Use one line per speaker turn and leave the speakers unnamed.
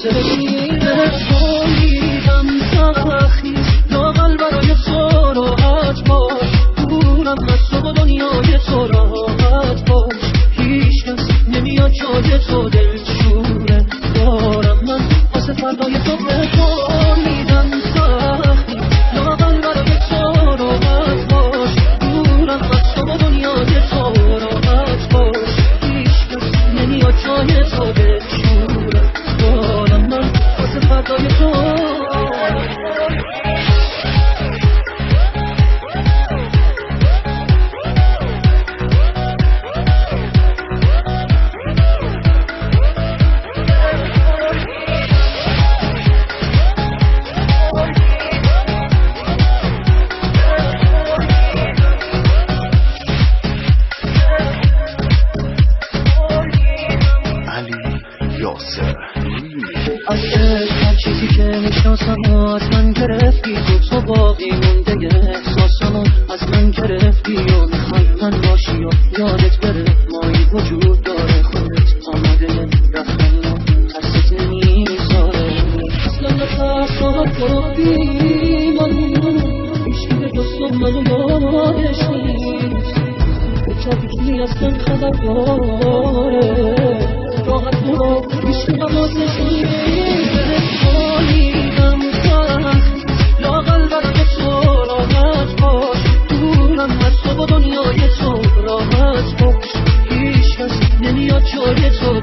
خاطر شیره تولیدم سختی لاغل برای تو راحت باش دورم از تو و دنیای تو راحت باش هیچ کس نمیاد جای تو دلشوره دارم من واسه فردای تو تولیدم سختی لاغل برای تو راحت باش دورم از تو و دنیای تو راحت باش هیچ کس نمیاد جای تو دلشوره دارم من واسه فردای تو از هر چیزی که میشناسم از من گرفتی تو باقی مونده احساسمو از من گرفتی و میخوای من باشی و یادت بره مایی وجود داره خودت آماده رفتن و ترست نمیذاره اصلا نترس راحت برو من هیچکی به جز منو یادش نیست به چاپیچونی از من خبر داره راحت برو هیچکی حواسش نیست تولیدم سخت لاغل برای تو راحت باش دورم از تو و دنیای تو راحت باش هیچ کس نمیاد جای تو